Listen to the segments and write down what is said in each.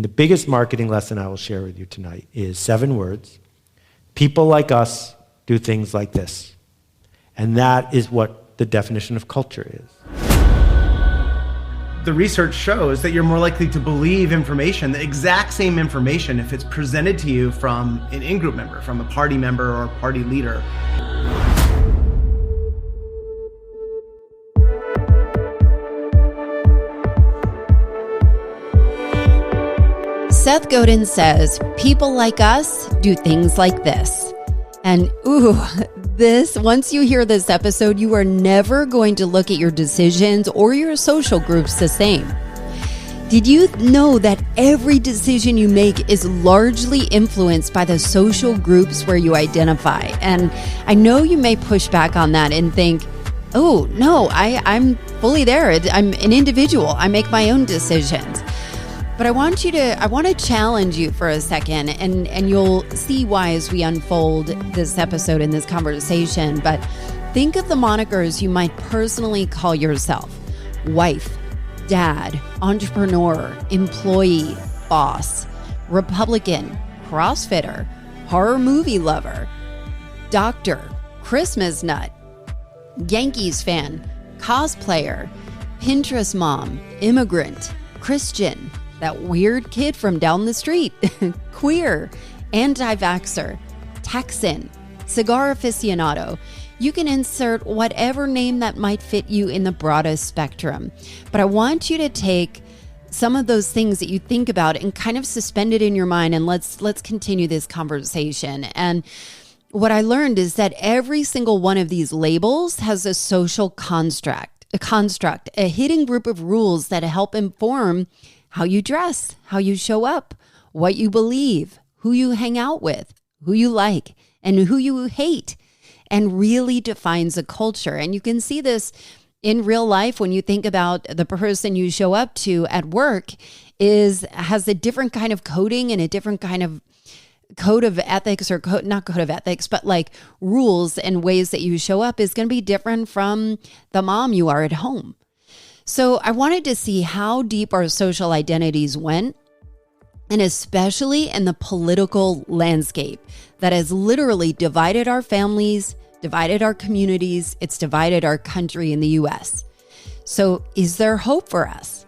The biggest marketing lesson I will share with you tonight is 7 words. People like us do things like this. And that is what the definition of culture is. The research shows that you're more likely to believe information, the exact same information, if it's presented to you from an in-group member, from a party member or a party leader. Seth Godin says, people like us do things like this. And once you hear this episode, you are never going to look at your decisions or your social groups the same. Did you know that every decision you make is largely influenced by the social groups where you identify? And I know you may push back on that and think, oh, no, I'm fully there. I'm an individual. I make my own decisions. But I want to challenge you for a second, and you'll see why as we unfold this episode and this conversation. But think of the monikers you might personally call yourself: wife, dad, entrepreneur, employee, boss, Republican, CrossFitter, horror movie lover, doctor, Christmas nut, Yankees fan, cosplayer, Pinterest mom, immigrant, Christian, that weird kid from down the street, queer, anti-vaxxer, Texan, cigar aficionado. You can insert whatever name that might fit you in the broadest spectrum. But I want you to take some of those things that you think about and kind of suspend it in your mind, and let's continue this conversation. And what I learned is that every single one of these labels has a social construct, a hidden group of rules that help inform how you dress, how you show up, what you believe, who you hang out with, who you like, and who you hate, and really defines a culture. And you can see this in real life when you think about the person you show up to at work has a different kind of coding and a different kind of code of ethics, or not code of ethics, but like rules and ways that you show up is going to be different from the mom you are at home. So I wanted to see how deep our social identities went, and especially in the political landscape that has literally divided our families, divided our communities, it's divided our country in the US. So is there hope for us?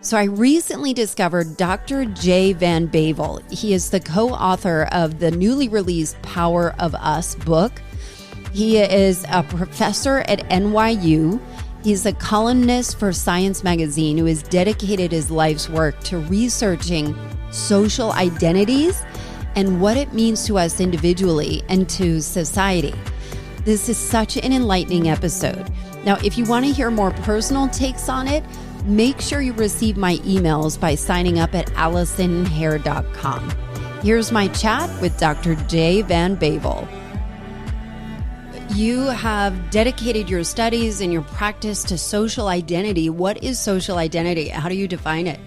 So I recently discovered Dr. J. Van Bavel. He is the co-author of the newly released Power of Us book. He is a professor at NYU. He's a columnist for Science magazine who has dedicated his life's work to researching social identities and what it means to us individually and to society. This is such an enlightening episode. Now, if you want to hear more personal takes on it, make sure you receive my emails by signing up at ALLISON'S. Here's my chat with Dr. J. Van Bavel. You have dedicated your studies and your practice to social identity. What is social identity? How do you define it?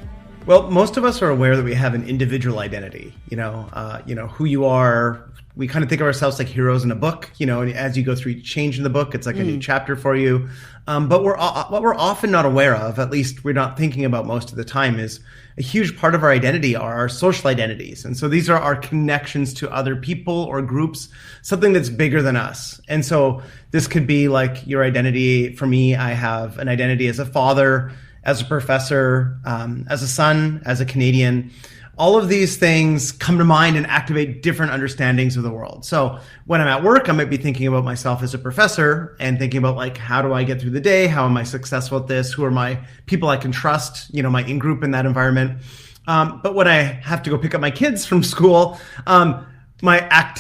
Well, most of us are aware that we have an individual identity. Who you are. We kind of think of ourselves like heroes in a book. And as you go through each change in the book, it's like a new chapter for you. But what we're often not aware of, at least we're not thinking about most of the time, is a huge part of our identity are our social identities. And so these are our connections to other people or groups, something that's bigger than us. And so this could be like your identity. For me, I have an identity as a father, as a professor, as a son, as a Canadian. All of these things come to mind and activate different understandings of the world. So when I'm at work, I might be thinking about myself as a professor and thinking about like, how do I get through the day? How am I successful at this? Who are my people I can trust? My in-group in that environment. But when I have to go pick up my kids from school, when I have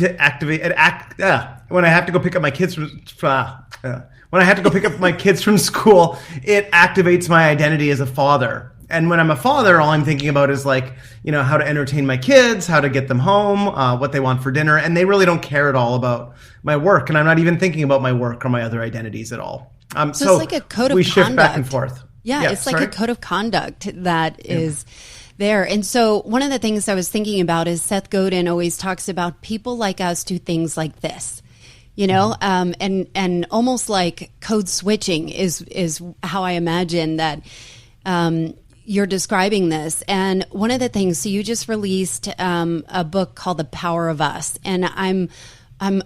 to go pick up my kids from school, it activates my identity as a father. And when I'm a father, all I'm thinking about is like, how to entertain my kids, how to get them home, what they want for dinner. And they really don't care at all about my work. And I'm not even thinking about my work or my other identities at all. So it's like a code of conduct. We shift back and forth. Yeah, it's like a code of conduct that is there. And so one of the things I was thinking about is Seth Godin always talks about people like us do things like this. And almost like code switching is how I imagine that you're describing this. And one of the things, so you just released a book called The Power of Us, and I'm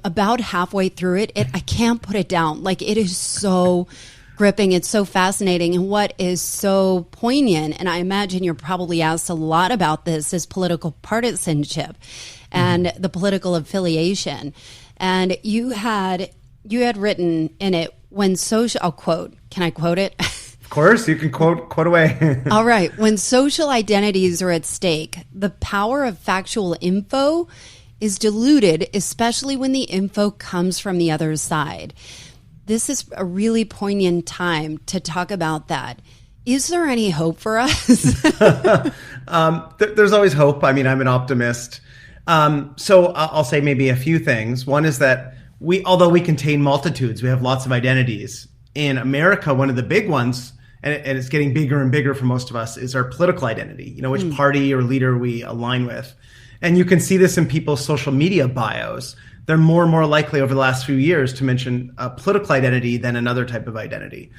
about halfway through it. I can't put it down. Like, it is so gripping. It's so fascinating. And what is so poignant, and I imagine you're probably asked a lot about this, is political partisanship and the political affiliation. And you had written in it, when social, I'll quote, can I quote it? Of course, you can quote away. All right. When social identities are at stake, the power of factual info is diluted, especially when the info comes from the other side. This is a really poignant time to talk about that. Is there any hope for us? There's always hope. I mean, I'm an optimist. So I'll say maybe a few things. One is that although we contain multitudes, we have lots of identities. In America, one of the big ones, and it's getting bigger and bigger for most of us, is our political identity, which party or leader we align with. And you can see this in people's social media bios. They're more and more likely over the last few years to mention a political identity than another type of identity.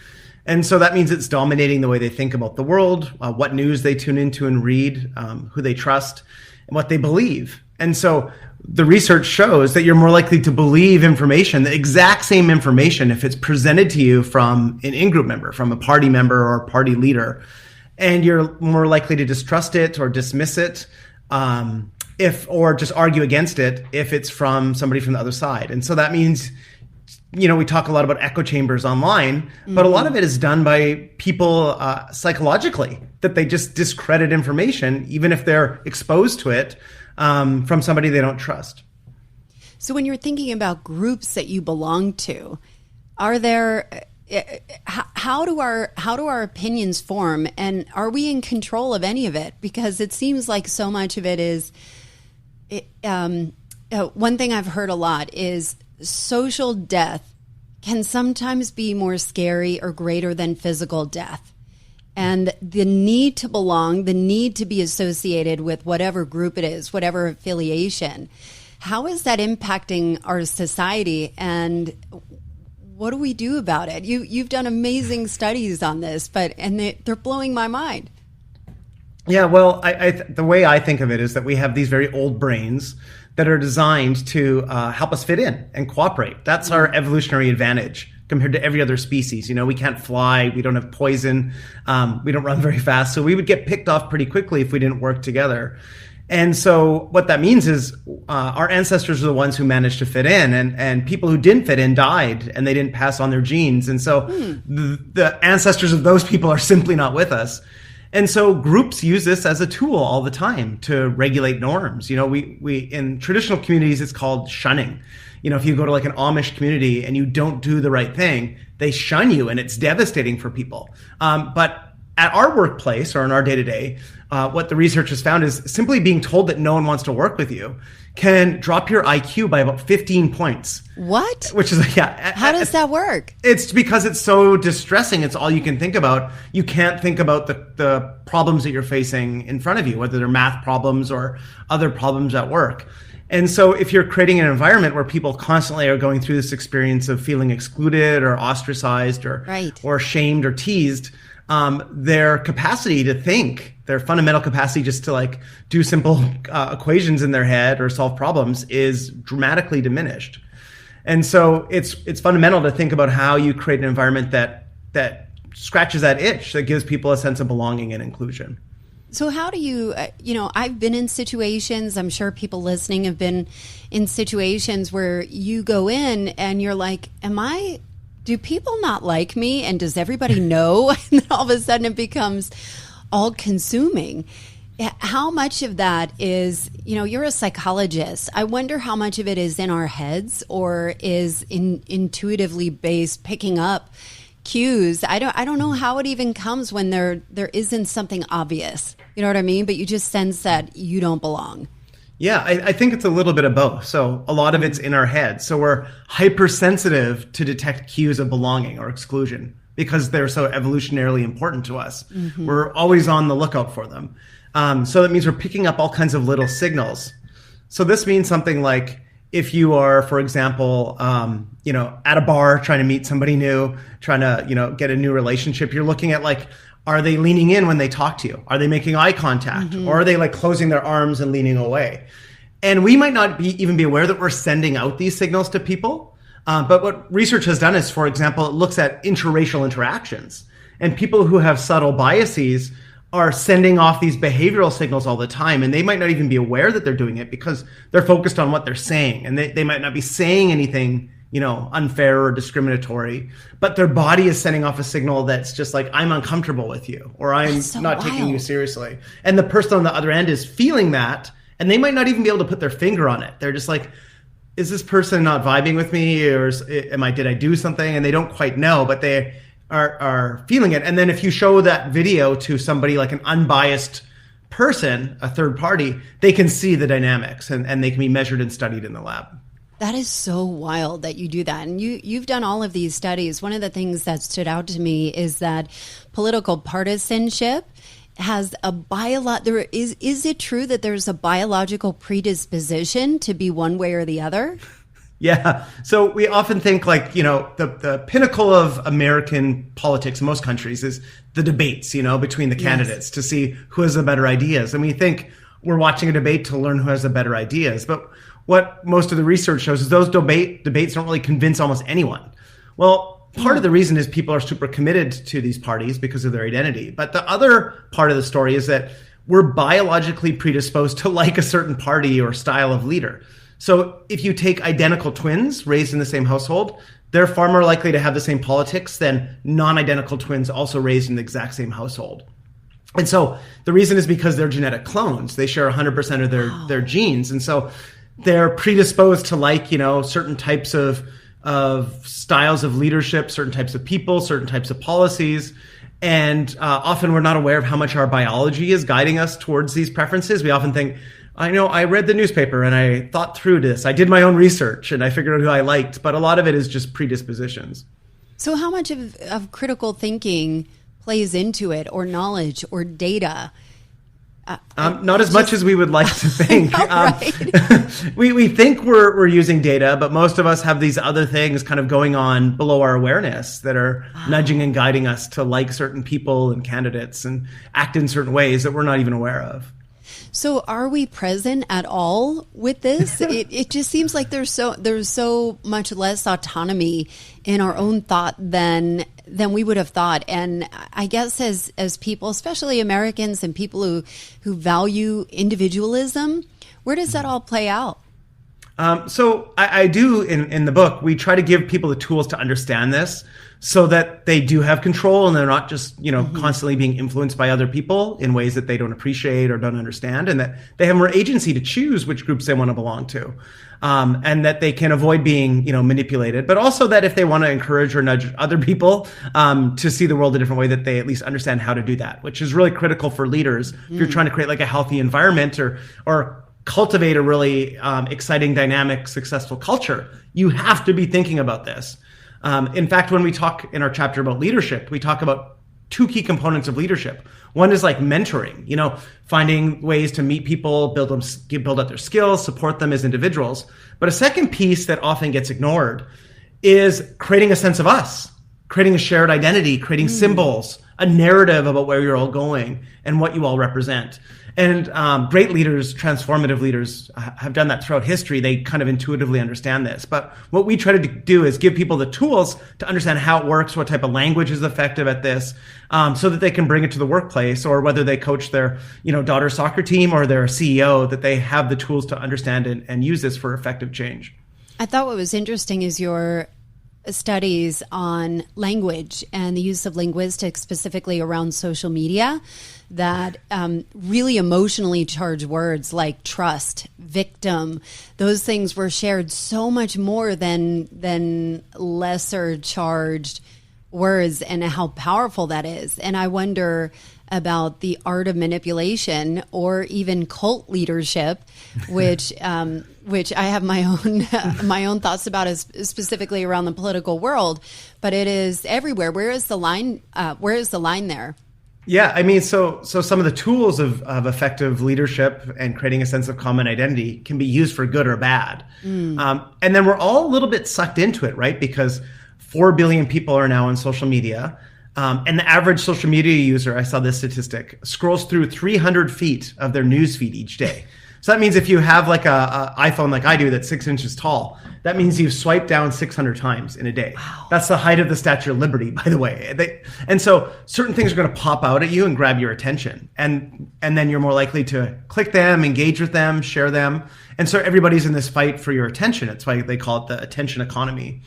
And so that means it's dominating the way they think about the world, what news they tune into and read, who they trust, and what they believe. And so the research shows that you're more likely to believe information, the exact same information, if it's presented to you from an in-group member, from a party member or party leader. And you're more likely to distrust it or dismiss it, or just argue against it if it's from somebody from the other side. And so that means, we talk a lot about echo chambers online, but a lot of it is done by people psychologically, that they just discredit information, even if they're exposed to it from somebody they don't trust. So when you're thinking about groups that you belong to, are there, how do our opinions form, and are we in control of any of it? Because it seems like so much of it is, one thing I've heard a lot is social death can sometimes be more scary or greater than physical death. And the need to belong, the need to be associated with whatever group it is, whatever affiliation, how is that impacting our society, and what do we do about it? You've done amazing studies on this, and they're blowing my mind. Yeah, well, the way I think of it is that we have these very old brains that are designed to help us fit in and cooperate. That's our evolutionary advantage compared to every other species. We can't fly, we don't have poison, we don't run very fast, so we would get picked off pretty quickly if we didn't work together. And so what that means is our ancestors are the ones who managed to fit in, and people who didn't fit in died, and they didn't pass on their genes. And so the ancestors of those people are simply not with us. And so groups use this as a tool all the time to regulate norms. We in traditional communities, it's called shunning. If you go to like an Amish community and you don't do the right thing, they shun you, and it's devastating for people. But at our workplace or in our day-to-day, what the research has found is simply being told that no one wants to work with you can drop your IQ by about 15 points. What? Which is, yeah. How does that work? It's because it's so distressing. It's all you can think about. You can't think about the problems that you're facing in front of you, whether they're math problems or other problems at work. And so if you're creating an environment where people constantly are going through this experience of feeling excluded or ostracized or shamed or teased, their capacity to think, their fundamental capacity just to do simple equations in their head or solve problems is dramatically diminished. And so it's fundamental to think about how you create an environment that scratches that itch, that gives people a sense of belonging and inclusion. So how do you, I've been in situations, I'm sure people listening have been in situations where you go in and you're like, do people not like me? And does everybody know? And then all of a sudden it becomes all consuming. How much of that is, you're a psychologist. I wonder how much of it is in our heads or is intuitively based, picking up cues. I don't know how it even comes when there isn't something obvious. You know what I mean? But you just sense that you don't belong. Yeah, I think it's a little bit of both. So a lot of it's in our head. So we're hypersensitive to detect cues of belonging or exclusion because they're so evolutionarily important to us. Mm-hmm. We're always on the lookout for them. So that means we're picking up all kinds of little signals. So this means something like if you are, for example, at a bar trying to meet somebody new, trying to, get a new relationship, you're looking at Are they leaning in when they talk to you? Are they making eye contact? Or are they like closing their arms and leaning away? And we might not even be aware that we're sending out these signals to people. But what research has done is, for example, it looks at interracial interactions. And people who have subtle biases are sending off these behavioral signals all the time. And they might not even be aware that they're doing it because they're focused on what they're saying. And they might not be saying anything, unfair or discriminatory, but their body is sending off a signal that's just like, I'm uncomfortable with you, or I'm not taking you seriously. And the person on the other end is feeling that, and they might not even be able to put their finger on it. They're just like, is this person not vibing with me, or did I do something? And they don't quite know, but they are feeling it. And then if you show that video to somebody like an unbiased person, a third party, they can see the dynamics and they can be measured and studied in the lab. That is so wild that you do that. And you've done all of these studies. One of the things that stood out to me is that political partisanship has a is it true that there's a biological predisposition to be one way or the other? Yeah. So we often think the pinnacle of American politics in most countries is the debates, between the candidates to see who has the better ideas. And we think we're watching a debate to learn who has the better ideas. But what most of the research shows is those debates don't really convince almost anyone. Well, part of the reason is people are super committed to these parties because of their identity. But the other part of the story is that we're biologically predisposed to like a certain party or style of leader. So if you take identical twins raised in the same household, they're far more likely to have the same politics than non-identical twins also raised in the exact same household. And so the reason is because they're genetic clones. They share 100% of their genes. And so they're predisposed to like, certain types of styles of leadership, certain types of people, certain types of policies. And often we're not aware of how much our biology is guiding us towards these preferences. We often think, I read the newspaper and I thought through this. I did my own research and I figured out who I liked. But a lot of it is just predispositions. So how much of critical thinking plays into it, or knowledge or data? Not as much as we would like to think. We think we're using data, but most of us have these other things kind of going on below our awareness that are nudging and guiding us to like certain people and candidates and act in certain ways that we're not even aware of. So are we present at all with this? It just seems like there's so much less autonomy in our own thought than we would have thought. And I guess as people, especially Americans and people who value individualism, where does that all play out? So I do in the book, we try to give people the tools to understand this so that they do have control and they're not just, constantly being influenced by other people in ways that they don't appreciate or don't understand, and that they have more agency to choose which groups they want to belong to. And that they can avoid being, manipulated, but also that if they want to encourage or nudge other people to see the world a different way, that they at least understand how to do that, which is really critical for leaders. If you're trying to create like a healthy environment or cultivate a really exciting, dynamic, successful culture, you have to be thinking about this. In fact, when we talk in our chapter about leadership, we talk about two key components of leadership. One is like mentoring, finding ways to meet people, build out their skills, support them as individuals. But a second piece that often gets ignored is creating a sense of us, creating a shared identity, creating symbols, a narrative about where you're all going and what you all represent. And great leaders, transformative leaders, have done that throughout history. They kind of intuitively understand this. But what we try to do is give people the tools to understand how it works, what type of language is effective at this, so that they can bring it to the workplace, or whether they coach their daughter's soccer team or their CEO, that they have the tools to understand and use this for effective change. I thought what was interesting is your studies on language and the use of linguistics, specifically around social media, that really emotionally charged words like trust, victim, those things were shared so much more than lesser charged words, and how powerful that is. And I wonder about the art of manipulation, or even cult leadership, which I have my own thoughts about, is specifically around the political world, but it is everywhere. Where is the line? Where is the line there? Yeah, I mean, so some of the tools of effective leadership and creating a sense of common identity can be used for good or bad. And then we're all a little bit sucked into it, right? Because 4 billion people are now on social media. And the average social media user, I saw this statistic, scrolls through 300 feet of their news feed each day. So that means if you have like a iPhone like I do that's 6 inches tall, that means you've swiped down 600 times in a day. Wow. That's the height of the Statue of Liberty, by the way. And so certain things are going to pop out at you and grab your attention. And then you're more likely to click them, engage with them, share them. And so everybody's in this fight for your attention. That's why they call it the attention economy.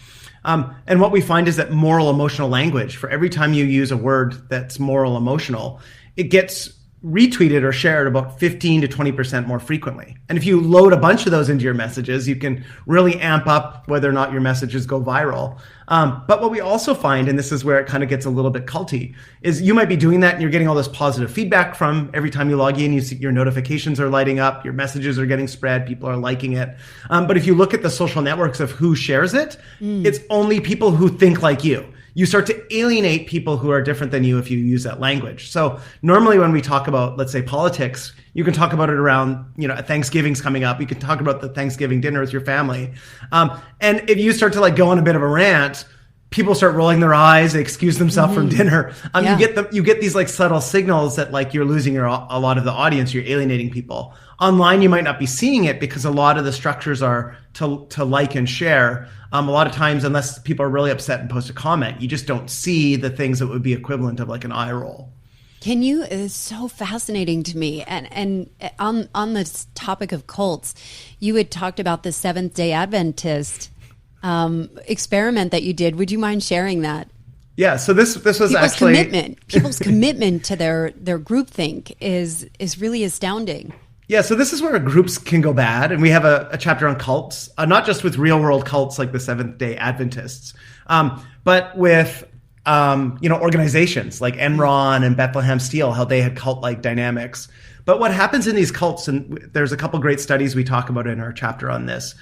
And what we find is that moral emotional language, for every time you use a word that's moral emotional, it gets retweeted or shared about 15 to 20% more frequently. And if you load a bunch of those into your messages, you can really amp up whether or not your messages go viral. But what we also find, and this is where it kind of gets a little bit culty, is you might be doing that and you're getting all this positive feedback from every time you log in, you see your notifications are lighting up, your messages are getting spread, people are liking it. But if you look at the social networks of who shares it, it's only people who think like you. You start to alienate people who are different than you if you use that language. So normally when we talk about, let's say, politics, you can talk about it around, Thanksgiving's coming up. You can talk about the Thanksgiving dinner with your family. And if you start to like go on a bit of a rant, people start rolling their eyes, they excuse themselves from dinner. You get these like subtle signals that like you're losing a lot of the audience, you're alienating people. Online, you might not be seeing it because a lot of the structures are to like and share. A lot of times, unless people are really upset and post a comment, you just don't see the things that would be equivalent of like an eye roll. It's so fascinating to me. And on this topic of cults, you had talked about the Seventh-day Adventist experiment that you did. Would you mind sharing that? Yeah, so this was people's commitment to their groupthink is really astounding. Yeah, so this is where groups can go bad. And we have a chapter on cults, not just with real world cults like the Seventh-day Adventists, but with organizations like Enron and Bethlehem Steel, how they had cult-like dynamics. But what happens in these cults, and there's a couple great studies we talk about in our chapter on this,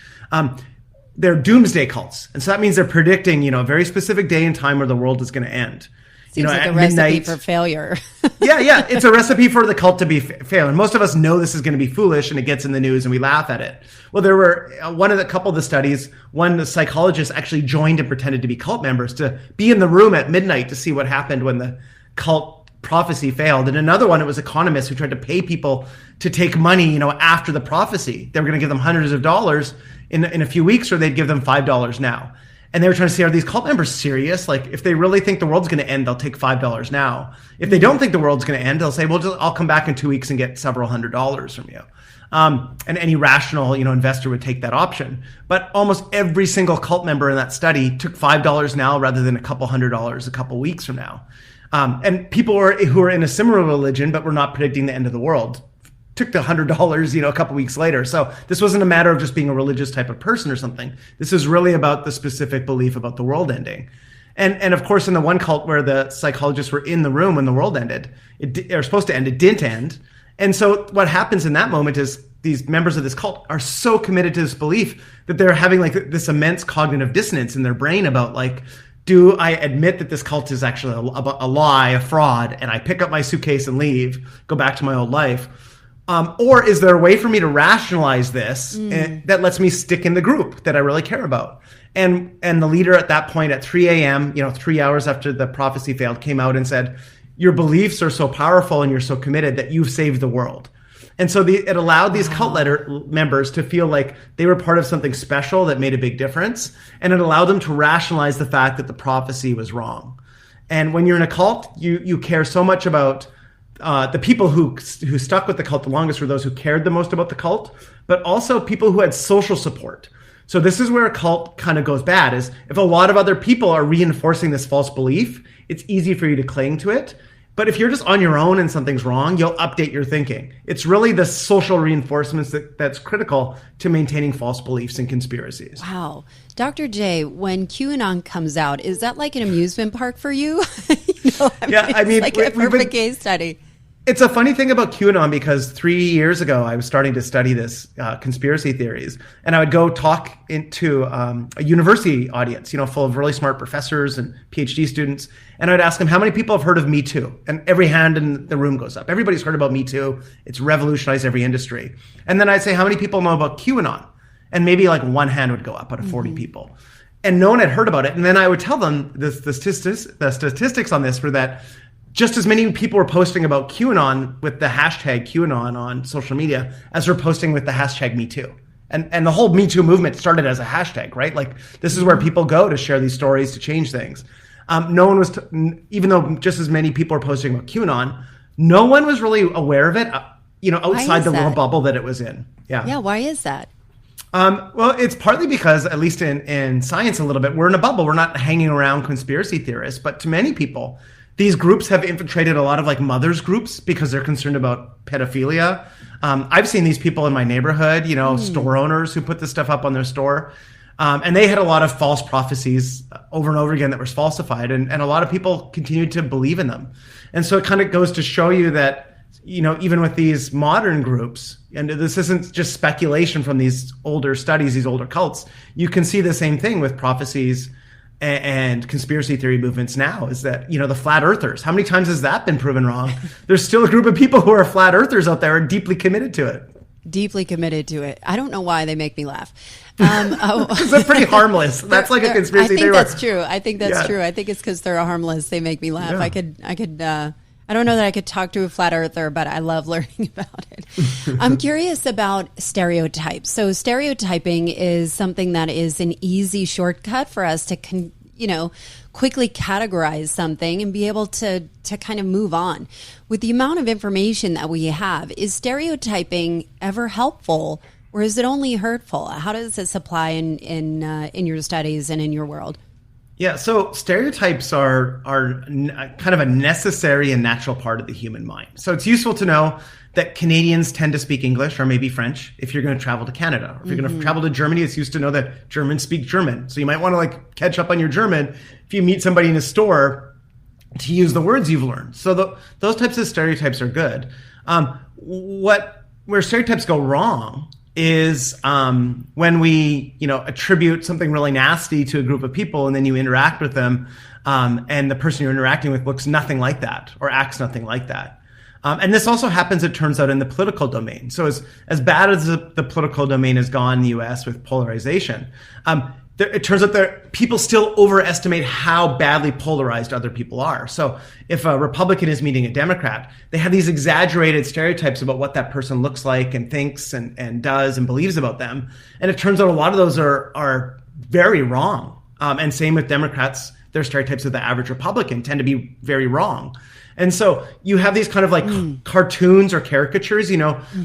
they're doomsday cults. And so that means they're predicting, a very specific day and time where the world is going to end. Seems like a recipe for failure. Yeah. It's a recipe for the cult to be fail. And most of us know this is going to be foolish, and it gets in the news and we laugh at it. Well, there were couple of the studies, the psychologist actually joined and pretended to be cult members to be in the room at midnight to see what happened when the cult prophecy failed. And another one, it was economists who tried to pay people to take money, after the prophecy. They were going to give them hundreds of dollars in a few weeks, or they'd give them $5 now. And they were trying to say, are these cult members serious? Like, if they really think the world's going to end, they'll take $5 now. If they don't think the world's going to end, they'll say, well, I'll come back in 2 weeks and get several $100s from you. And any rational, investor would take that option. But almost every single cult member in that study took $5 now rather than a couple $100s a couple weeks from now. And people who were in a similar religion but were not predicting the end of the world took the $100, a couple weeks later. So this wasn't a matter of just being a religious type of person or something. This is really about the specific belief about the world ending. And of course, in the one cult where the psychologists were in the room when the world ended, they were supposed to end, it didn't end. And so what happens in that moment is these members of this cult are so committed to this belief that they're having like this immense cognitive dissonance in their brain about like, do I admit that this cult is actually a lie, a fraud, and I pick up my suitcase and leave, go back to my old life? Or is there a way for me to rationalize this that lets me stick in the group that I really care about? And the leader at that point at 3 a.m., 3 hours after the prophecy failed, came out and said, your beliefs are so powerful and you're so committed that you've saved the world. And so it allowed these cult members to feel like they were part of something special that made a big difference. And it allowed them to rationalize the fact that the prophecy was wrong. And when you're in a cult, you care so much about the people who stuck with the cult the longest were those who cared the most about the cult, but also people who had social support. So this is where a cult kind of goes bad, is if a lot of other people are reinforcing this false belief, it's easy for you to cling to it. But if you're just on your own and something's wrong, you'll update your thinking. It's really the social reinforcements that's critical to maintaining false beliefs and conspiracies. Wow. Dr. J, when QAnon comes out, is that like an amusement park for you? It's like a perfect case study. It's a funny thing about QAnon because 3 years ago, I was starting to study this conspiracy theories, and I would go talk into a university audience, full of really smart professors and PhD students, and I'd ask them, how many people have heard of Me Too? And every hand in the room goes up. Everybody's heard about Me Too. It's revolutionized every industry. And then I'd say, how many people know about QAnon? And maybe like one hand would go up out of 40 people. and no one had heard about it. And then I would tell them the statistics on this were that just as many people were posting about QAnon with the hashtag QAnon on social media as were posting with the hashtag #MeToo. And the whole Me Too movement started as a hashtag, right? Like, this is where people go to share these stories, to change things. No one was, even though just as many people are posting about QAnon, no one was really aware of it, outside the little bubble that it was in. Yeah. Yeah. Why is that? Well, it's partly because, at least in science a little bit, we're in a bubble. We're not hanging around conspiracy theorists, but to many people, these groups have infiltrated a lot of like mothers groups because they're concerned about pedophilia. I've seen these people in my neighborhood, store owners who put this stuff up on their store. And they had a lot of false prophecies over and over again that were falsified. And a lot of people continued to believe in them. And so it kind of goes to show you that, even with these modern groups, and this isn't just speculation from these older studies, these older cults, you can see the same thing with prophecies and conspiracy theory movements now, is that, the flat earthers, how many times has that been proven wrong? There's still a group of people who are flat earthers out there and deeply committed to it. Deeply committed to it. I don't know why they make me laugh. They're pretty harmless. That's like a conspiracy theory. I think that's true. I think that's true. I think it's because they're harmless. They make me laugh. Yeah. I don't know that I could talk to a flat earther, but I love learning about it. I'm curious about stereotypes. So stereotyping is something that is an easy shortcut for us to, quickly categorize something and be able to kind of move on. With the amount of information that we have, is stereotyping ever helpful, or is it only hurtful? How does this apply in your studies and in your world? Yeah, so stereotypes are kind of a necessary and natural part of the human mind. So it's useful to know that Canadians tend to speak English or maybe French if you're going to travel to Canada. Or if you're going to travel to Germany, it's used to know that Germans speak German. So you might want to catch up on your German if you meet somebody in a store to use the words you've learned. So those types of stereotypes are good. Where stereotypes go wrong is when we, attribute something really nasty to a group of people and then you interact with them and the person you're interacting with looks nothing like that or acts nothing like that. And this also happens, it turns out, in the political domain. So as bad as the political domain has gone in the U.S. with polarization, it turns out that people still overestimate how badly polarized other people are. So if a Republican is meeting a Democrat, they have these exaggerated stereotypes about what that person looks like and thinks and does and believes about them. And it turns out a lot of those are very wrong. And same with Democrats, their stereotypes of the average Republican tend to be very wrong. And so you have these kind of cartoons or caricatures,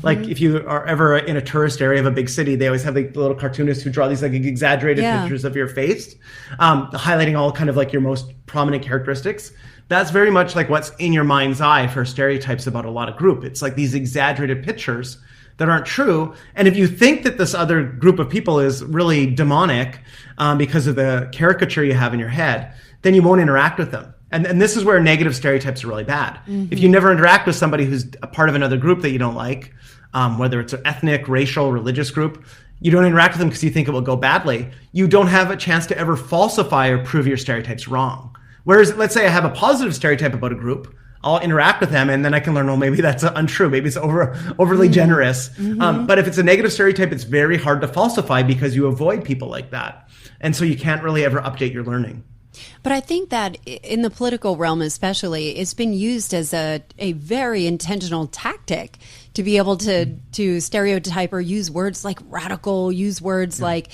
like if you are ever in a tourist area of a big city, they always have the little cartoonists who draw these exaggerated pictures of your face, highlighting all kind of your most prominent characteristics. That's very much like what's in your mind's eye for stereotypes about a lot of group. It's like these exaggerated pictures that aren't true. And if you think that this other group of people is really demonic because of the caricature you have in your head, then you won't interact with them. And this is where negative stereotypes are really bad. Mm-hmm. If you never interact with somebody who's a part of another group that you don't like, whether it's an ethnic, racial, religious group, you don't interact with them because you think it will go badly. You don't have a chance to ever falsify or prove your stereotypes wrong. Whereas, let's say I have a positive stereotype about a group, I'll interact with them and then I can learn, maybe that's untrue. Maybe it's overly generous. Mm-hmm. But if it's a negative stereotype, it's very hard to falsify because you avoid people like that. And so you can't really ever update your learning. But I think that in the political realm especially, it's been used as a very intentional tactic to be able to stereotype or use words like radical, use words like,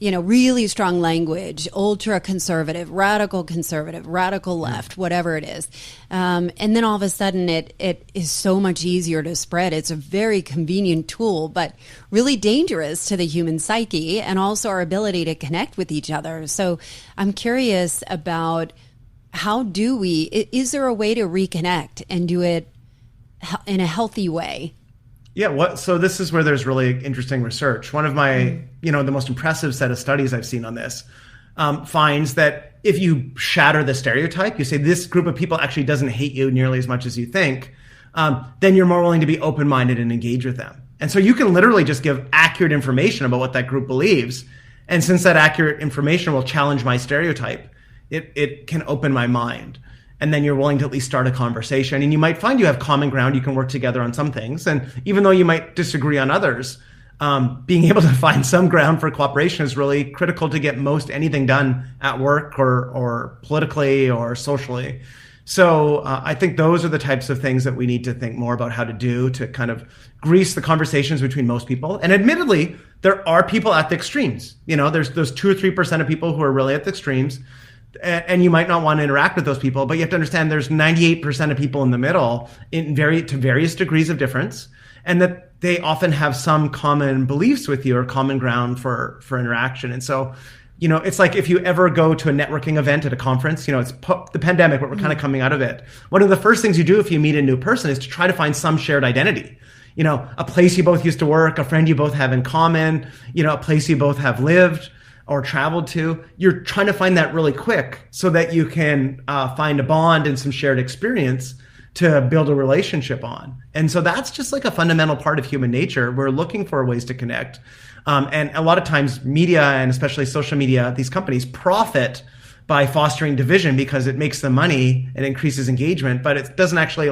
really strong language, ultra conservative, radical left, whatever it is. And then all of a sudden it is so much easier to spread. It's a very convenient tool, but really dangerous to the human psyche and also our ability to connect with each other. So I'm curious about is there a way to reconnect and do it in a healthy way? Yeah, so this is where there's really interesting research. One of my, the most impressive set of studies I've seen on this finds that if you shatter the stereotype, you say this group of people actually doesn't hate you nearly as much as you think, then you're more willing to be open-minded and engage with them. And so you can literally just give accurate information about what that group believes. And since that accurate information will challenge my stereotype, it can open my mind. And then you're willing to at least start a conversation. And you might find you have common ground. You can work together on some things. And even though you might disagree on others, being able to find some ground for cooperation is really critical to get most anything done at work or politically or socially. So I think those are the types of things that we need to think more about how to do to kind of grease the conversations between most people. And admittedly, there are people at the extremes. There's those 2 or 3% of people who are really at the extremes, and you might not want to interact with those people, but you have to understand there's 98% of people in the middle to various degrees of difference, and that they often have some common beliefs with you or common ground for interaction. And so, it's like if you ever go to a networking event at a conference, it's the pandemic, but we're kind of coming out of it. One of the first things you do if you meet a new person is to try to find some shared identity. A place you both used to work, a friend you both have in common, a place you both have lived or traveled to. You're trying to find that really quick so that you can find a bond and some shared experience to build a relationship on. And so that's just like a fundamental part of human nature. We're looking for ways to connect. And a lot of times media, and especially social media, these companies profit by fostering division because it makes them money and increases engagement, but it doesn't actually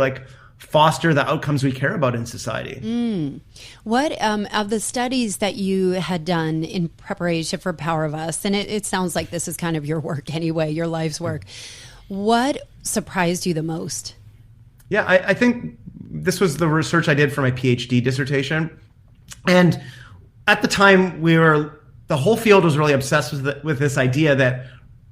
foster the outcomes we care about in society. What of the studies that you had done in preparation for Power of Us, and it sounds like this is kind of your work anyway, your life's work, what surprised you the most? Yeah, I think this was the research I did for my PhD dissertation. And at the time, the whole field was really obsessed with this idea that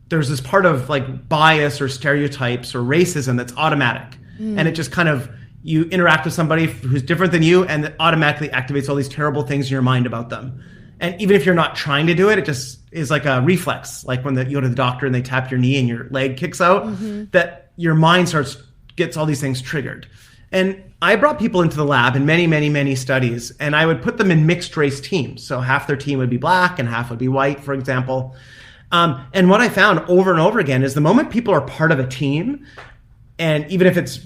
there's this part of bias or stereotypes or racism that's automatic. And it just kind of, you interact with somebody who's different than you and it automatically activates all these terrible things in your mind about them. And even if you're not trying to do it, it just is like a reflex. Like when you go to the doctor and they tap your knee and your leg kicks out, that your mind gets all these things triggered. And I brought people into the lab in many, many, many studies, and I would put them in mixed race teams. So half their team would be black and half would be white, for example. And what I found over and over again is the moment people are part of a team, and even if it's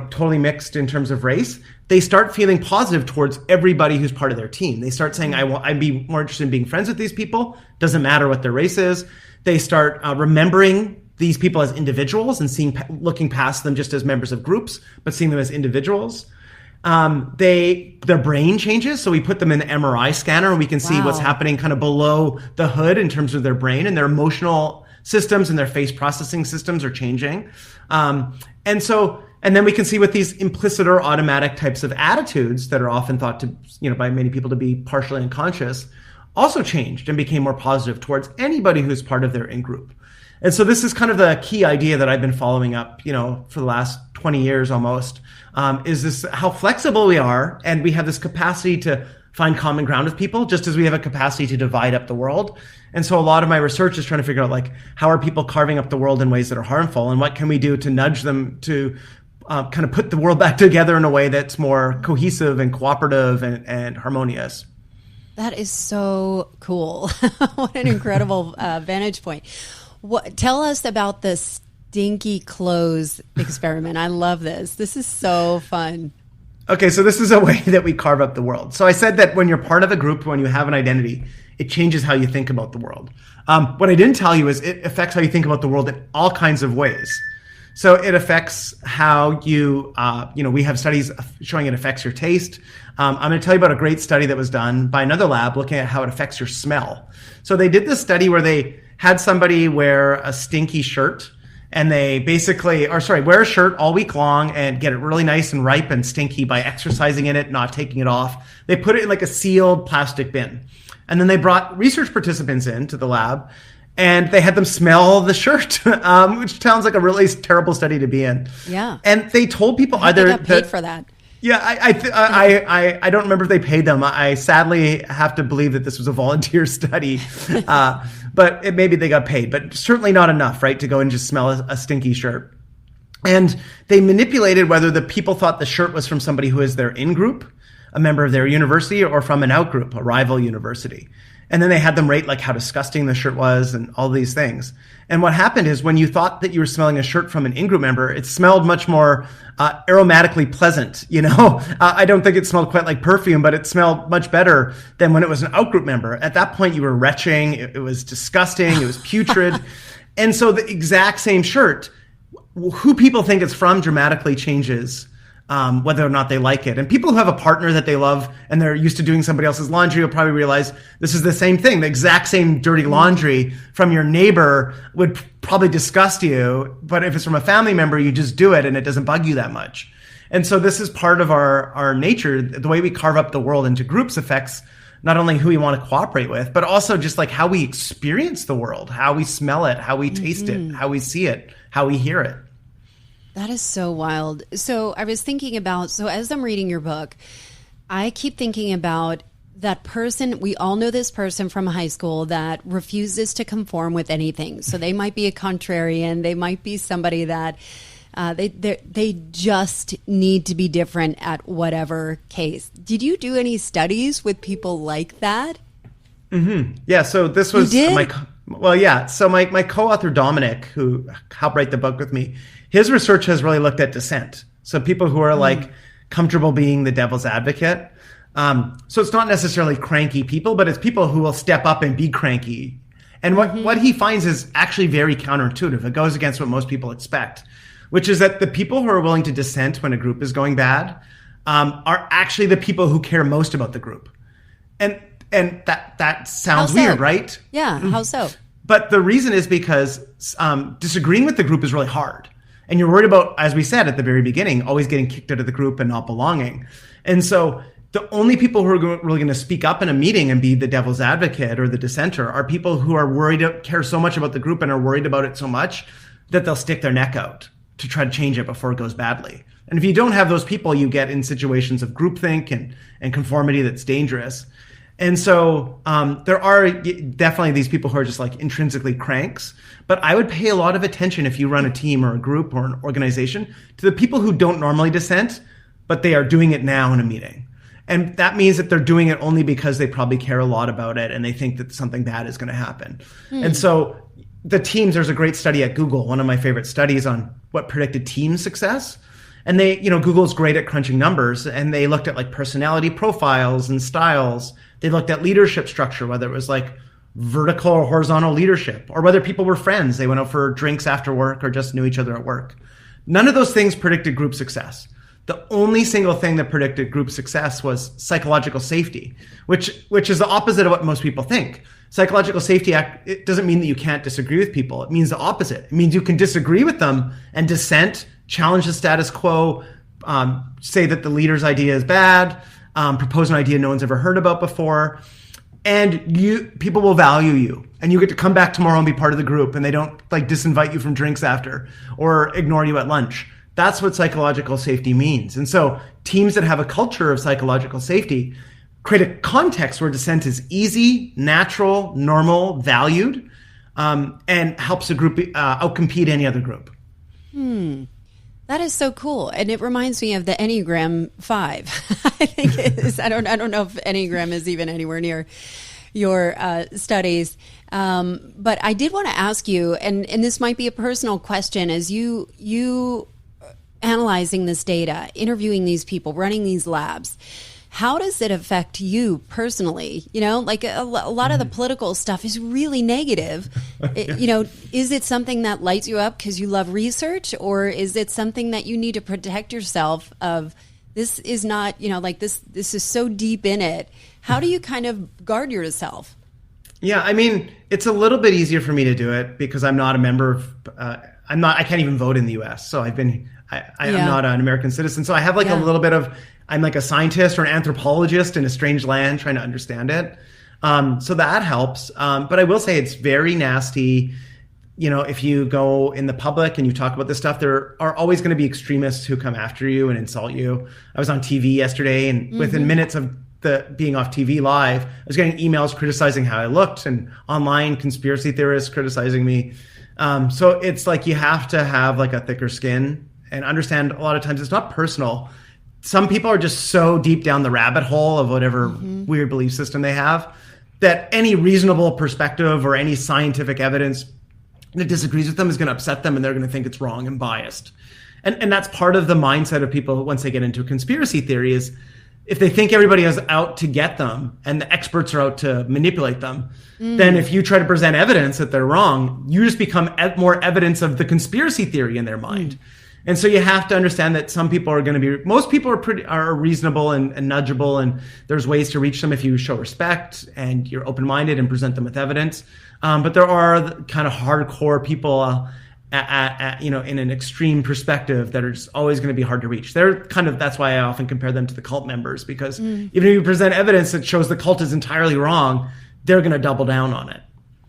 totally mixed in terms of race, they start feeling positive towards everybody who's part of their team. They start saying, I'd be more interested in being friends with these people. Doesn't matter what their race is. They start remembering these people as individuals and looking past them just as members of groups, but seeing them as individuals. Their brain changes. So we put them in the MRI scanner and we can see what's happening kind of below the hood in terms of their brain, and their emotional systems and their face processing systems are changing. And then we can see what these implicit or automatic types of attitudes that are often thought to, by many people to be partially unconscious also changed and became more positive towards anybody who's part of their in-group. And so this is kind of the key idea that I've been following up, for the last 20 years almost, is this how flexible we are, and we have this capacity to find common ground with people, just as we have a capacity to divide up the world. And so a lot of my research is trying to figure out how are people carving up the world in ways that are harmful, and what can we do to nudge them to kind of put the world back together in a way that's more cohesive and cooperative and harmonious. That is so cool. What an incredible vantage point. Tell us about the stinky clothes experiment. I love this. This is so fun. Okay, so this is a way that we carve up the world. So I said that when you're part of a group, when you have an identity, it changes how you think about the world. What I didn't tell you is it affects how you think about the world in all kinds of ways. So it affects how you, we have studies showing it affects your taste. I'm going to tell you about a great study that was done by another lab looking at how it affects your smell. So they did this study where they had somebody wear a stinky shirt, and they wear a shirt all week long and get it really nice and ripe and stinky by exercising in it, not taking it off. They put it in a sealed plastic bin. And then they brought research participants into the lab, and they had them smell the shirt, which sounds like a really terrible study to be in. Yeah. And they told people they got paid for that. Yeah, I don't remember if they paid them. I sadly have to believe that this was a volunteer study, but maybe they got paid, but certainly not enough, right, to go and just smell a stinky shirt. And they manipulated whether the people thought the shirt was from somebody who is their in-group, a member of their university, or from an out-group, a rival university. And then they had them rate how disgusting the shirt was and all these things. And what happened is when you thought that you were smelling a shirt from an in-group member, it smelled much more aromatically pleasant. I don't think it smelled quite like perfume, but it smelled much better than when it was an out-group member. At that point, you were retching. It was disgusting. It was putrid. And so the exact same shirt, who people think it's from dramatically changes whether or not they like it. And people who have a partner that they love and they're used to doing somebody else's laundry will probably realize this is the same thing. The exact same dirty laundry from your neighbor would probably disgust you. But if it's from a family member, you just do it and it doesn't bug you that much. And so this is part of our nature. The way we carve up the world into groups affects not only who we want to cooperate with, but also just like how we experience the world, how we smell it, how we taste it, how we see it, how we hear it. That is so wild. So I was thinking about, so as I'm reading your book, I keep thinking about that person. We all know this person from high school that refuses to conform with anything. So they might be a contrarian. They might be somebody that they just need to be different at whatever case. Did you do any studies with people like that? Mm-hmm. Yeah. So this was So my co-author Dominic, who helped write the book with me, his research has really looked at dissent. So people who are like comfortable being the devil's advocate. So it's not necessarily cranky people, but it's people who will step up and be cranky. And what he finds is actually very counterintuitive. It goes against what most people expect, which is that the people who are willing to dissent when a group is going bad are actually the people who care most about the group. And that sounds weird, right? Yeah, how so? But the reason is because disagreeing with the group is really hard. And you're worried about, as we said at the very beginning, always getting kicked out of the group and not belonging. And so the only people who are really going to speak up in a meeting and be the devil's advocate or the dissenter are people who are worried, care so much about the group and are worried about it so much that they'll stick their neck out to try to change it before it goes badly. And if you don't have those people, you get in situations of groupthink and conformity that's dangerous. And so there are definitely these people who are just like intrinsically cranks. But I would pay a lot of attention if you run a team or a group or an organization to the people who don't normally dissent, but they are doing it now in a meeting. And that means that they're doing it only because they probably care a lot about it and they think that something bad is going to happen. And so the teams, there's a great study at Google, one of my favorite studies on what predicted team success. And they, Google's great at crunching numbers, and they looked at like personality profiles and styles. They looked at leadership structure, whether it was like vertical or horizontal leadership, or whether people were friends. They went out for drinks after work or just knew each other at work. None of those things predicted group success. The only single thing that predicted group success was psychological safety, which is the opposite of what most people think. Psychological safety it doesn't mean that you can't disagree with people. It means the opposite. It means you can disagree with them and dissent, challenge the status quo, say that the leader's idea is bad, propose an idea no one's ever heard about before, and people will value you, and you get to come back tomorrow and be part of the group, and they don't like disinvite you from drinks after or ignore you at lunch. That's what psychological safety means. And so teams that have a culture of psychological safety create a context where dissent is easy, natural, normal, valued, and helps a group outcompete any other group. That is so cool. And it reminds me of the Enneagram 5. I think it is. I don't know if Enneagram is even anywhere near your studies. But I did want to ask you, and this might be a personal question, as you analyzing this data, interviewing these people, running these labs, how does it affect you personally? Like a lot of the political stuff is really negative. Is it something that lights you up because you love research, or is it something that you need to protect yourself of? This is not, this is so deep in it. How do you kind of guard yourself? Yeah, I mean, it's a little bit easier for me to do it because I'm not a member of, I can't even vote in the US. So I'm not an American citizen. So I have like a little bit of, I'm like a scientist or an anthropologist in a strange land trying to understand it. So that helps. But I will say it's very nasty. If you go in the public and you talk about this stuff, there are always going to be extremists who come after you and insult you. I was on TV yesterday, and within minutes of being off TV live, I was getting emails criticizing how I looked and online conspiracy theorists criticizing me. So it's like you have to have like a thicker skin and understand a lot of times it's not personal. Some people are just so deep down the rabbit hole of whatever weird belief system they have that any reasonable perspective or any scientific evidence that disagrees with them is going to upset them, and they're going to think it's wrong and biased. And that's part of the mindset of people once they get into a conspiracy theory is if they think everybody is out to get them and the experts are out to manipulate them, then if you try to present evidence that they're wrong, you just become more evidence of the conspiracy theory in their mind. And so you have to understand that some people are going to be, most people are reasonable and nudgeable, and there's ways to reach them if you show respect and you're open-minded and present them with evidence. But there are kind of hardcore people in an extreme perspective that are just always going to be hard to reach. That's why I often compare them to the cult members, because even if you present evidence that shows the cult is entirely wrong, they're going to double down on it.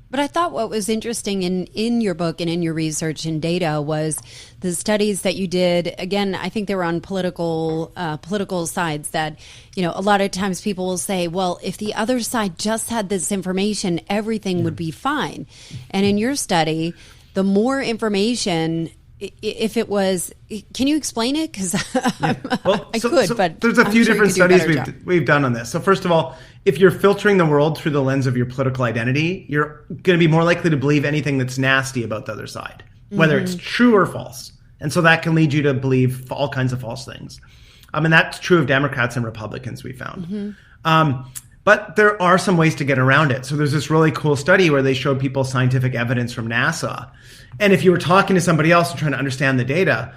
But I thought what was interesting in your book and in your research and data was the studies that you did. Again, I think they were on political sides that, a lot of times people will say, well, if the other side just had this information, everything would be fine. And in your study, the more information, if it was, can you explain it? Because but there's a few different studies we've done on this. So first of all, if you're filtering the world through the lens of your political identity, you're going to be more likely to believe anything that's nasty about the other side, whether it's true or false. And so that can lead you to believe all kinds of false things. And that's true of Democrats and Republicans, we found. But there are some ways to get around it. So there's this really cool study where they showed people scientific evidence from NASA. And if you were talking to somebody else and trying to understand the data,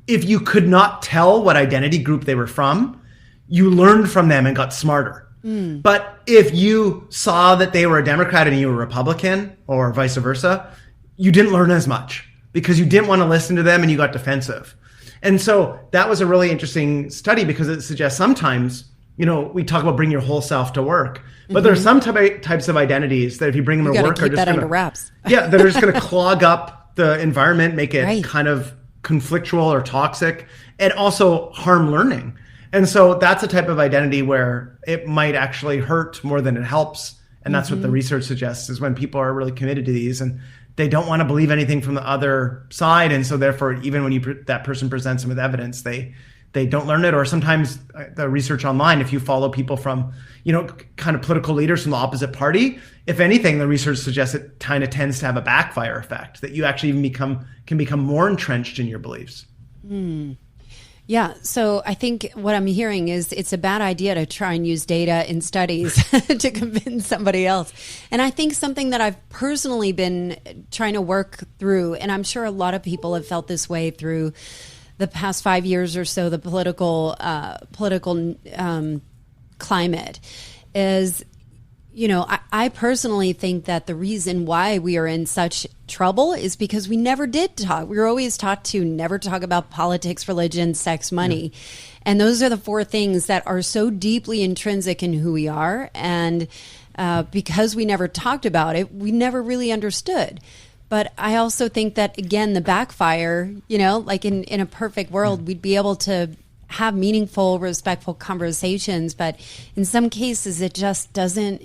if you could not tell what identity group they were from, you learned from them and got smarter. But if you saw that they were a Democrat and you were a Republican, or vice versa, you didn't learn as much because you didn't want to listen to them and you got defensive. And so that was a really interesting study, because it suggests sometimes, we talk about bring your whole self to work, but there are some types of identities that if you bring them to work, are just under wraps. They're just going to clog up the environment, make it kind of conflictual or toxic, and also harm learning. And so that's a type of identity where it might actually hurt more than it helps. And that's what the research suggests, is when people are really committed to these and they don't want to believe anything from the other side. And so therefore, even when that person presents them with evidence, they don't learn it. Or sometimes the research online, if you follow people from, kind of political leaders from the opposite party, if anything, the research suggests it kind of tends to have a backfire effect, that you actually even can become more entrenched in your beliefs. Yeah, so I think what I'm hearing is it's a bad idea to try and use data in studies to convince somebody else. And I think something that I've personally been trying to work through, and I'm sure a lot of people have felt this way through the past 5 years or so, the political climate, is, I personally think that the reason why we are in such trouble is because we never did talk. We were always taught to never talk about politics, religion, sex, money. Yeah. And those are the four things that are so deeply intrinsic in who we are. And because we never talked about it, we never really understood. But I also think that, again, the backfire, like in a perfect world, we'd be able to have meaningful, respectful conversations, but in some cases it just doesn't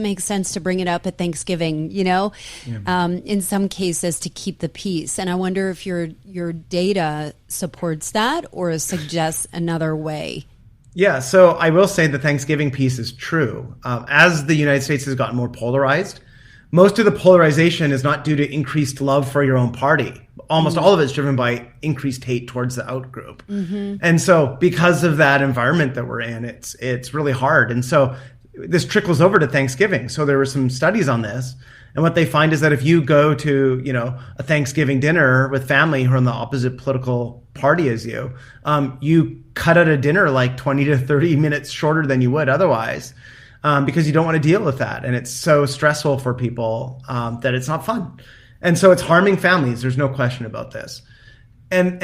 make sense to bring it up at Thanksgiving, in some cases to keep the peace. And I wonder if your data supports that or suggests another way. Yeah, so I will say the Thanksgiving piece is true. As the United States has gotten more polarized, most of the polarization is not due to increased love for your own party. Almost all of it's driven by increased hate towards the out group. And so because of that environment that we're in, it's really hard. And so this trickles over to Thanksgiving. So there were some studies on this. And what they find is that if you go to, a Thanksgiving dinner with family who are on the opposite political party as you, you cut out a dinner like 20 to 30 minutes shorter than you would otherwise. Because you don't want to deal with that. And it's so stressful for people that it's not fun. And so it's harming families. There's no question about this. And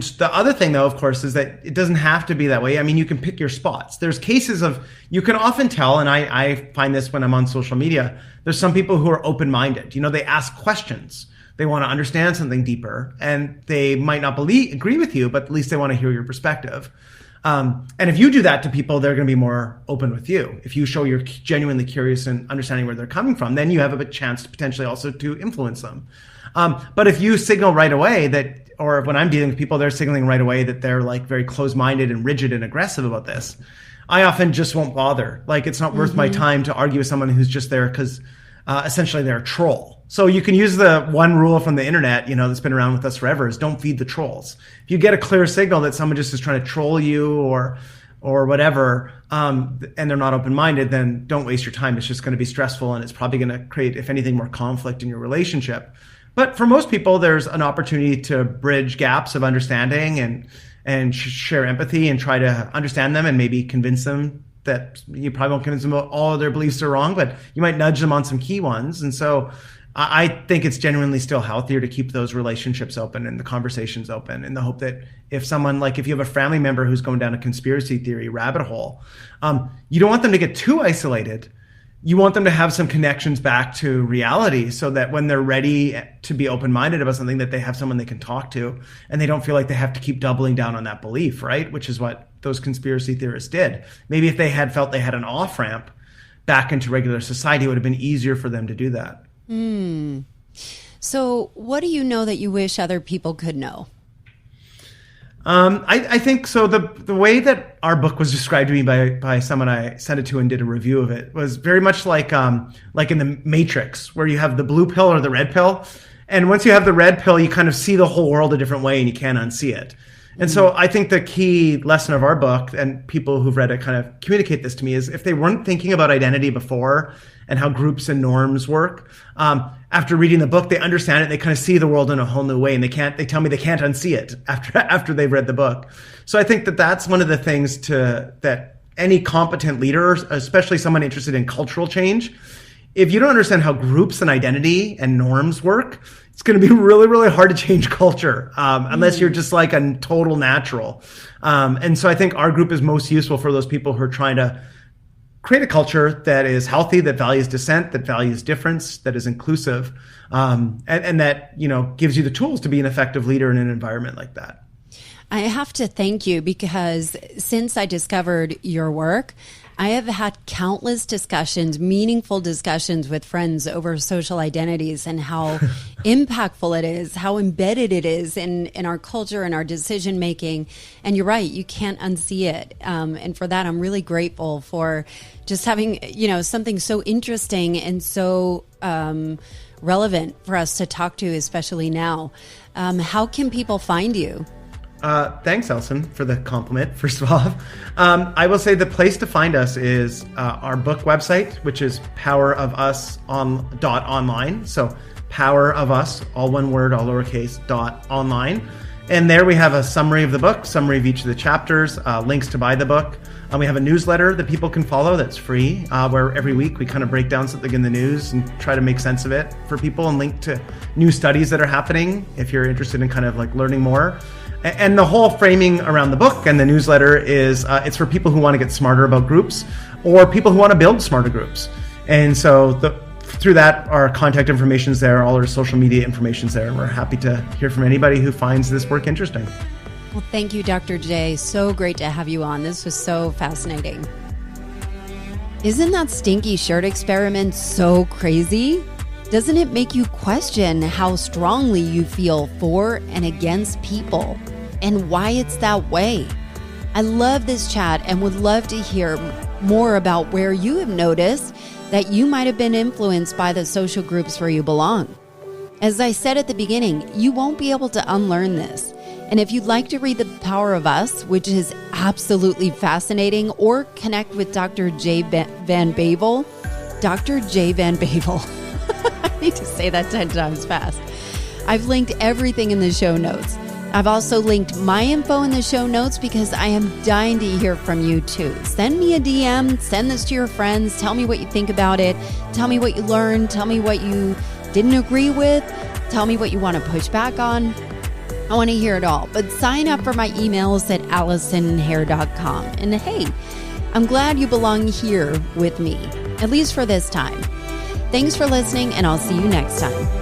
the other thing, though, of course, is that it doesn't have to be that way. I mean, you can pick your spots. There's cases of, you can often tell, and I find this when I'm on social media, there's some people who are open-minded. They ask questions. They want to understand something deeper. And they might not agree with you, but at least they want to hear your perspective. And if you do that to people, they're going to be more open with you. If you show you're genuinely curious and understanding where they're coming from, then you have a chance to potentially also to influence them. But if you signal right away that, or when I'm dealing with people, they're signaling right away that they're like very closed-minded and rigid and aggressive about this, I often just won't bother. Like, it's not worth my time to argue with someone who's just there because essentially they're a troll. So you can use the one rule from the internet, that's been around with us forever, is don't feed the trolls. If you get a clear signal that someone just is trying to troll you or whatever, and they're not open-minded, then don't waste your time. It's just going to be stressful, and it's probably going to create, if anything, more conflict in your relationship. But for most people, there's an opportunity to bridge gaps of understanding and share empathy and try to understand them and maybe convince them that you probably won't convince them all of their beliefs are wrong, but you might nudge them on some key ones. And so I think it's genuinely still healthier to keep those relationships open and the conversations open, in the hope that if someone, like if you have a family member who's going down a conspiracy theory rabbit hole, you don't want them to get too isolated. You want them to have some connections back to reality, so that when they're ready to be open-minded about something, that they have someone they can talk to, and they don't feel like they have to keep doubling down on that belief, right? Which is what those conspiracy theorists did. Maybe if they had felt they had an off-ramp back into regular society, it would have been easier for them to do that. So what do you know that you wish other people could know? I think so. The way that our book was described to me by someone I sent it to and did a review of it was very much like in the Matrix, where you have the blue pill or the red pill. And once you have the red pill, you kind of see the whole world a different way and you can't unsee it. And so I think the key lesson of our book, and people who've read it kind of communicate this to me, is if they weren't thinking about identity before and how groups and norms work, after reading the book, they understand it. They kind of see the world in a whole new way, and they tell me they can't unsee it after they've read the book. So I think that that's one of the things that any competent leader, especially someone interested in cultural change, if you don't understand how groups and identity and norms work, it's going to be really, really hard to change culture, unless you're just like a total natural. And so I think our group is most useful for those people who are trying to create a culture that is healthy, that values dissent, that values difference, that is inclusive, and that, gives you the tools to be an effective leader in an environment like that. I have to thank you, because since I discovered your work, I have had countless discussions, meaningful discussions with friends over social identities and how impactful it is, how embedded it is in our culture and our decision making. And you're right, you can't unsee it. And for that, I'm really grateful for just having, something so interesting and so relevant for us to talk to, especially now. How can people find you? Thanks, Elson, for the compliment, first of all. I will say the place to find us is our book website, which is powerofus.online. So Power of Us, all one word, all lowercase, .online. And there we have a summary of the book, summary of each of the chapters, links to buy the book. We have a newsletter that people can follow that's free, where every week we kind of break down something in the news and try to make sense of it for people, and link to new studies that are happening if you're interested in kind of like learning more. And the whole framing around the book and the newsletter is it's for people who want to get smarter about groups, or people who want to build smarter groups. And so through that, our contact information is there, all our social media information is there, and we're happy to hear from anybody who finds this work interesting. Well, thank you, Dr. J. So great to have you on. This was so fascinating. Isn't that stinky shirt experiment so crazy? Doesn't it make you question how strongly you feel for and against people, and why it's that way? I love this chat and would love to hear more about where you have noticed that you might have been influenced by the social groups where you belong. As I said at the beginning, you won't be able to unlearn this. And if you'd like to read The Power of Us, which is absolutely fascinating, or connect with Dr. J. Van Bavel, Dr. J. Van Bavel, I need to say that 10 times fast. I've linked everything in the show notes. I've also linked my info in the show notes, because I am dying to hear from you too. Send me a DM, send this to your friends, tell me what you think about it, tell me what you learned, tell me what you didn't agree with, tell me what you want to push back on. I want to hear it all. But sign up for my emails at ALLISON'S.com. And hey, I'm glad you belong here with me, at least for this time. Thanks for listening, and I'll see you next time.